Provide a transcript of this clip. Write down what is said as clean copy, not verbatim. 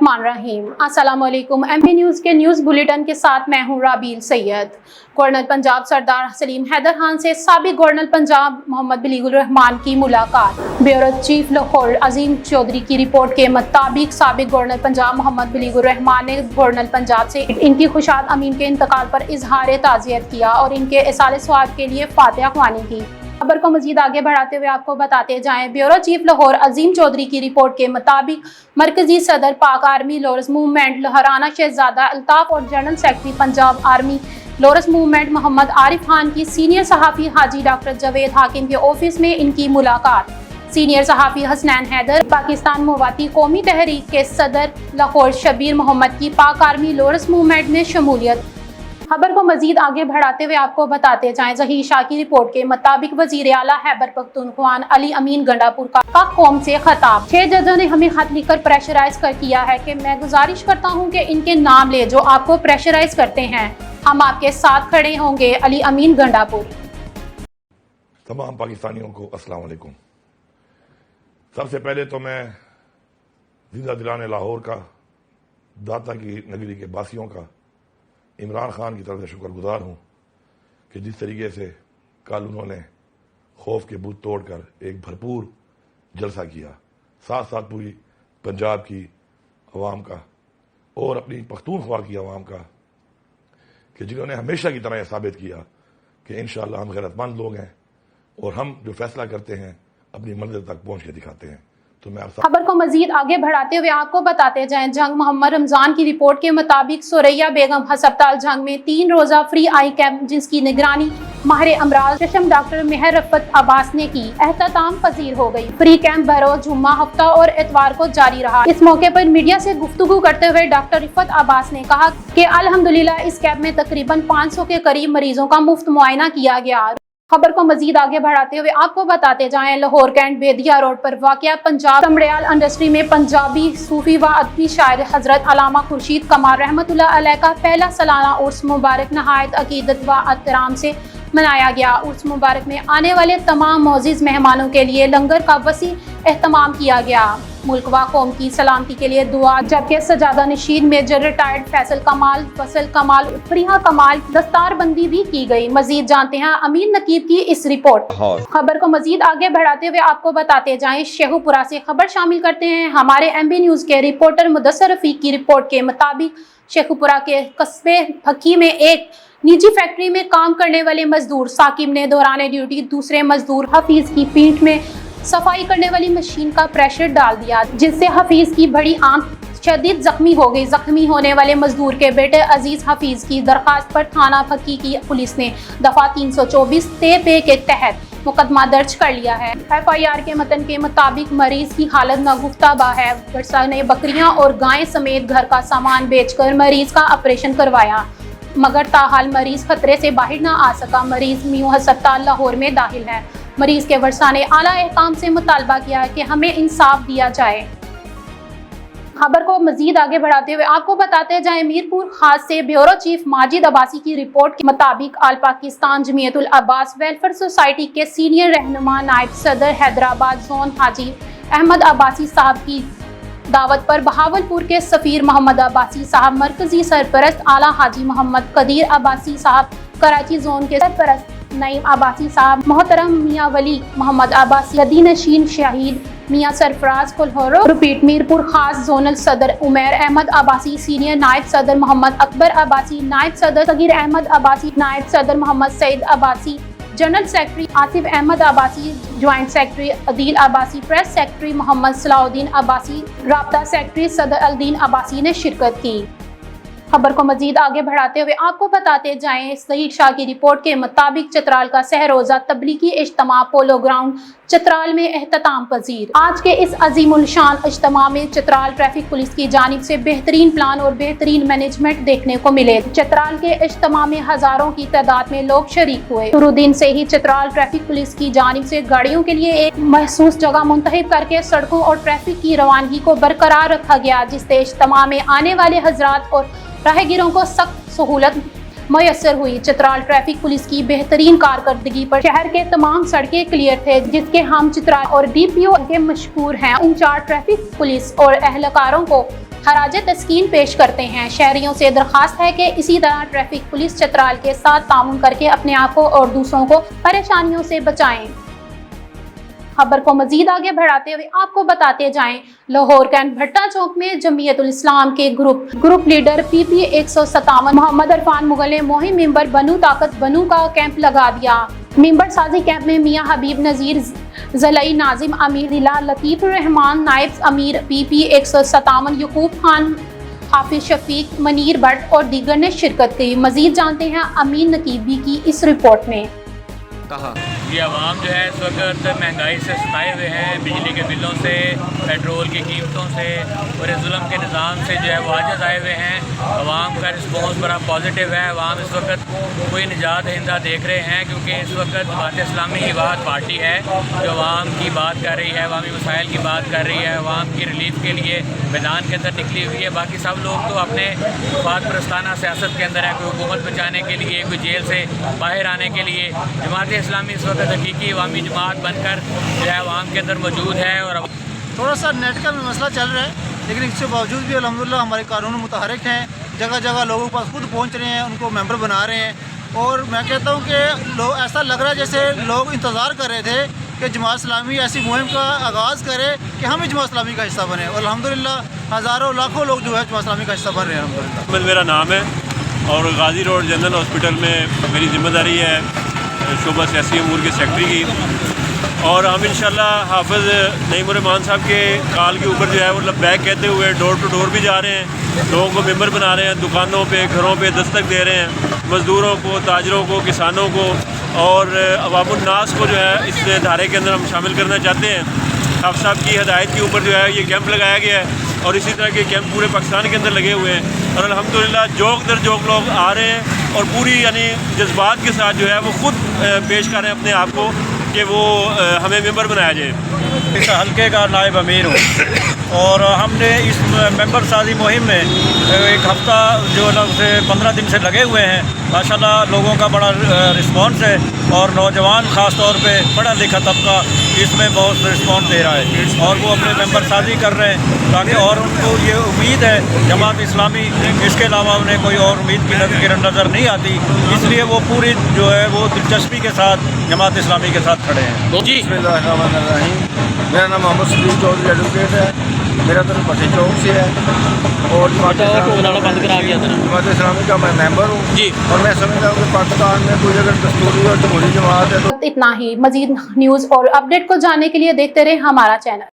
बिस्मिल्लाहिर्रहमानिर्रहीम। अस्सलाम वालेकुम। एमपी न्यूज़ के न्यूज़ बुलेटिन के साथ मैं हूँ राबील सैयद। गवर्नर पंजाब सरदार सलीम हैदर खान से साबिक गवर्नर पंजाब मोहम्मद बलीगुर रहमान की मुलाकात। ब्यूरो चीफ लाहौर अजीम चौधरी की रिपोर्ट के मुताबिक साबिक गवर्नर पंजाब मोहम्मद बलीगुर रहमान ने गवर्नर पंजाब से इनकी खुशाद अमीन के इंतकाल पर इजहार ताज़ियत किया और इनके इसाले स्वाब के लिए फातिहा ख्वानी की। खबर को मजीद आगे बढ़ाते हुए आपको बताते जाएं, ब्यूरो चीफ लाहौर अजीम चौधरी की रिपोर्ट के मुताबिक मरकजी सदर पाक आर्मी लॉरेंस मूवमेंट लहराना शहजादा अल्ताफ और general secretary Punjab army Lawrence movement Mohammad Arif Khan की सीनियर सहाफ़ी हाजी डॉक्टर जावेद हाकिम के ऑफिस में इनकी मुलाकात। सीनियर सहाफ़ी हसनैन हैदर, पाकिस्तान मवाती कौमी तहरीक के सदर लाहौर शबीर मोहम्मद की पाक आर्मी लॉरेंस मूवमेंट में शमूलियत। खबर को मजीद आगे बढ़ाते हुए आपको बताते जाएं, ज़हीर शाह की रिपोर्ट के मुताबिक वज़ीर आला खैबर पख्तूनख्वा अली अमीन गंडापुर का कौम से खिताब। 6 जजों ने हमें खत लिखकर प्रेशराइज कर किया है कि मैं गुजारिश करता हूं कि इनके नाम ले जो आपको प्रेशराइज करते हैं, हम आपके साथ खड़े होंगे। अली अमीन गंडापुर। तमाम पाकिस्तानियों को अस्सलाम वालेकुम। सबसे पहले तो मैं जिंदा दिलाने लाहौर का, दाता की नगरी के बासियों का, इमरान खान की तरफ से शुक्रगुजार हूँ कि जिस तरीके से कल उन्होंने खौफ के बूथ तोड़कर एक भरपूर जलसा किया, साथ साथ पूरी पंजाब की अवाम का और अपनी पख्तूनख्वा की अवाम का, कि जिन्होंने हमेशा की तरह यह साबित किया कि इंशाअल्लाह हम गैरतमंद लोग हैं और हम जो फैसला करते हैं अपनी मंजिल तक पहुँच के दिखाते हैं। तो मैं खबर को मजीद आगे बढ़ाते हुए आपको बताते जाएं, जंग मोहम्मद रमजान की रिपोर्ट के मुताबिक सुरैया बेगम अस्पताल जंग में 3 रोजा फ्री आई कैंप जिसकी निगरानी माहिर अमराज चशम डॉक्टर मेहर रफ़त अब्बास ने की, एहतमाम पजीर हो गई। फ्री कैंप बरोज जुम्मा, हफ्ता और एतवार को जारी रहा। इस मौके पर मीडिया से गुफ्तगू करते हुए डॉक्टर रफ़त अब्बास ने कहा कि अल्हम्दुलिल्लाह इस कैंप में तकरीबन 500 के करीब मरीजों का मुफ्त मुआयना किया गया। खबर को मजीद आगे बढ़ाते हुए आपको बताते जाएं, लाहौर कैंट बेदिया रोड पर वाक़या पंजाब समड़ियाल इंडस्ट्री में पंजाबी सूफी व अदबी शायर हजरत अल्लामा खुर्शीद कमाल रहमतुल्लाह अलैह का पहला सालाना उर्स मुबारक नहायत अकीदत व एहतराम से मनाया गया। उर्स मुबारक में आने वाले तमाम मोअज़्ज़िज़ मेहमानों के लिए लंगर का वसी एहतमाम किया गया। मुल्क व कौम की सलामती के लिए दुआ, जबकि सजादा नशीन मेजर रिटायर्ड फैसल कमाल, फसल कमाल, प्रिया कमाल दस्तार बंदी भी की गई। मजीद जानते हैं अमीन नकीब की इस रिपोर्ट। खबर को मजीद आगे बढ़ाते हुए आपको बताते जाएं, शेखुपुरा से खबर शामिल करते हैं। हमारे एमपी न्यूज़ के रिपोर्टर मुदस्सर रफीक की रिपोर्ट के मुताबिक शेखुपुरा के कस्बे फकी में एक निजी फैक्ट्री में काम करने वाले मजदूर साकिब ने दौरान ड्यूटी दूसरे मजदूर हफीज की पीठ में सफाई करने वाली मशीन का प्रेशर डाल दिया, जिससे हफीज की बड़ी आंख शदीद जख्मी हो गई। जख्मी होने वाले मजदूर के बेटे अजीज हफीज की दरखास्त पर थाना फकी की पुलिस ने दफा 324 पे के तहत मुकदमा दर्ज कर लिया है। FIR के मतन के मुताबिक मरीज की हालत नागुफ्ताबा है। वर्षा ने बकरियां और गायें समेत घर का सामान बेचकर मरीज का ऑपरेशन करवाया, मगर ताहाल मरीज खतरे से बाहर ना आ सका। मरीज मियो अस्पताल लाहौर में दाखिल है। मरीज के वर्षा ने आला एहकाम से मुतालबा किया कि हमें इंसाफ दिया जाए। खबर को मजीद आगे बढ़ाते हुए आपको बताते जाएं, मीरपुर खास से ब्यूरो चीफ माजिद अब्बासी की रिपोर्ट के मुताबिक आल पाकिस्तान जमीयतुल अब्बास वेलफेयर सोसाइटी के सीनियर रहनुमा नायब सदर हैदराबाद जोन हाजी अहमद अब्बासी साहब की दावत पर बहावलपुर के सफीर मोहम्मद अब्बासी साहब, मरकजी सरपरस्त आला हाजी मोहम्मद कदीर अब्बासी साहब, कराची जोन के सरपरस्त नईम अब्बासी साहब, मोहतरम मियाँ वली मोहम्मद अब्बासी, लदी नशीन शहीद मियाँ सरफराज कुल्हरो रिपीट, मीरपुर खास जोनल सदर उमैर अहमद अब्बासी, सीनियर नायब सदर मोहम्मद अकबर अब्बासी, नायब सदर सगीर अहमद अब्बासी, नायब सदर Mohammad Saeed Abbasi, general secretary Asif Ahmed Abbasi, joint secretary Adeel Abbasi, press secretary Mohammad Salahuddin Abbasi, राब्ता सेक्रेटरी सदर अल्दीन अब्बासी ने शिरकत की। खबर को मजीद आगे बढ़ाते हुए आपको बताते जाएं, ज़हीर शाह की रिपोर्ट के मुताबिक चित्राल का सहरोजा तबलीगी इज्तिमा पोलो ग्राउंड चित्राल में एहतमाम पजीर। आज के इस अजीमुल शान इज्तिमा में चित्राल ट्रैफिक पुलिस की जानिब से बेहतरीन प्लान और बेहतरीन मैनेजमेंट देखने को मिले। चित्राल के इज्तिमा में हजारों की तादाद में लोग शरीक हुए। शुरू दिन से ही चित्राल ट्रैफिक पुलिस की जानिब से गाड़ियों के लिए एक महसूस जगह मुंतखब करके सड़कों और ट्रैफिक की रवानगी को बरकरार रखा गया, जिससे इज्तिमा में आने वाले हजरात और राहगीरों को सख्त सहूलत मैसर हुई। चित्राल ट्रैफिक पुलिस की बेहतरीन कारकर्दगी पर शहर के तमाम सड़कें क्लियर थे, जिसके हम चित्राल और DPO के मशहूर हैं। इंचार्ज ट्रैफिक पुलिस और एहलकारों को खराज तस्कीन पेश करते हैं। शहरियों से दरख्वास्त है कि इसी तरह ट्रैफिक पुलिस चतराल के साथ ताउन करके अपने आप को और दूसरों को परेशानियों से बचाएं। खबर को मजीद आगे बढ़ाते हुए आपको बताते जाएं, लाहौर कैंट भट्टा चौक में जमीयतुल इस्लाम के group leader PP 157 Mohammad Irfan Mughal ने मुहिम मेंबर बनू ताकत बनू का कैंप लगा दिया। मेंबर साजी कैंप में मियां हबीब नजीर जलई नाजिम अमीर जिला लतीफ रहमान नायब अमीर PP 157 यकूब खान हाफिज शफीक मनीर भट्ट और दीगर ने शिरकत की। मजीद जानते हैं अमीन नकीबी की इस रिपोर्ट में। ये आवाम जो है इस वक्त महंगाई से सताए हुए हैं, बिजली के बिलों से, पेट्रोल की कीमतों से और इस जुल्म के निज़ाम से जो है वो आजज़ आए हुए हैं। आवाम का रिस्पॉन्स बड़ा पॉजिटिव है। आवाम इस वक्त कोई निजात हिंदा देख रहे हैं, क्योंकि इस वक्त जमात इस्लामी ही वाहद पार्टी है जो आवाम की बात कर रही है, अवामी मसाइल की बात कर रही है, आवाम की रिलीफ के लिए मैदान के अंदर निकली हुई है। बाकी सब लोग तो अपने मुफाद परस्ताना सियासत के अंदर है, कोई हुकूमत बचाने के लिए, कोई जेल से बाहर आने के लिए। जमात इस्लामी इस वक्त हकीकी अवामी जमात बनकर जो है अवाम के अंदर मौजूद है। और थोड़ा सा नेट का भी मसला चल रहा है, लेकिन इसके बावजूद भी अल्हम्दुलिल्लाह हमारे कानून मुतहरिक हैं, जगह जगह लोगों के पास खुद पहुंच रहे हैं, उनको मेंबर बना रहे हैं। और मैं कहता हूं कि लोग ऐसा लग रहा है जैसे लोग इंतज़ार कर रहे थे कि जमात इस्लामी ऐसी मुहिम का आगाज़ करे कि हम ही जमात इस्लामी का हिस्सा बने। और अल्हम्दुलिल्लाह हज़ारों लाखों लोग जो है जमात इस्लामी का हिस्सा बन रहे हैं अल्हम्दुलिल्लाह। मेरा नाम है और गाजी रोड जनरल हॉस्पिटल में मेरी ज़िम्मेदारी है शोबा सियासी अमूर के सेक्रेटरी की। और हम इंशाल्लाह हाफ़िज़ नईम रहमान साहब के कॉल के ऊपर जो है वो बैक कहते हुए डोर टू डोर भी जा रहे हैं, लोगों को मेंबर बना रहे हैं, दुकानों पे घरों पे दस्तक दे रहे हैं, मज़दूरों को, ताजरों को, किसानों को और अवामुन्नास को जो है इस धारे के अंदर हम शामिल करना चाहते हैं। हाफ़िज़ साहब की हदायत के ऊपर जो है ये कैंप लगाया गया है और इसी तरह के कैंप पूरे पाकिस्तान के अंदर लगे हुए हैं। और अल्हम्दुलिल्लाह जोक दर जोक लोग आ रहे हैं और पूरी यानी जज्बात के साथ जो है वो ख़ुद पेश कर रहे हैं अपने आप को कि वो हमें मेंबर बनाया जाए। इस हल्के का नायब अमीर हूँ और हमने इस मेंबर साजी मुहिम में एक हफ़्ता जो है उसे 15 दिन से लगे हुए हैं। माशाल्लाह लोगों का बड़ा रिस्पांस है और नौजवान ख़ास तौर पे पढ़ा लिखा तबका इसमें बहुत रिस्पांस दे रहा है और वो अपने मेंबर साजी कर रहे हैं ताकि और उनको ये उम्मीद है जमात इस्लामी, इसके अलावा उन्हें कोई और उम्मीद की नज़र नहीं आती, इसलिए वो पूरी जो है वो दिलचस्पी के साथ जमात इस्लामी के साथ खड़े हैं। जी मेरा नाम मोहम्मद सलीम चौधरी एडवोकेट है, मेरा तो भट्टे चौक से है और जमात इस्लामी का मैं मेंबर हूँ जी। और मैं समझता हूँ कि पाकिस्तान में कोई अगर दस्तूरी और जमहूरी जमात है तो इतना ही। मजीद न्यूज़ और अपडेट को जानने के लिए देखते रहे हमारा चैनल।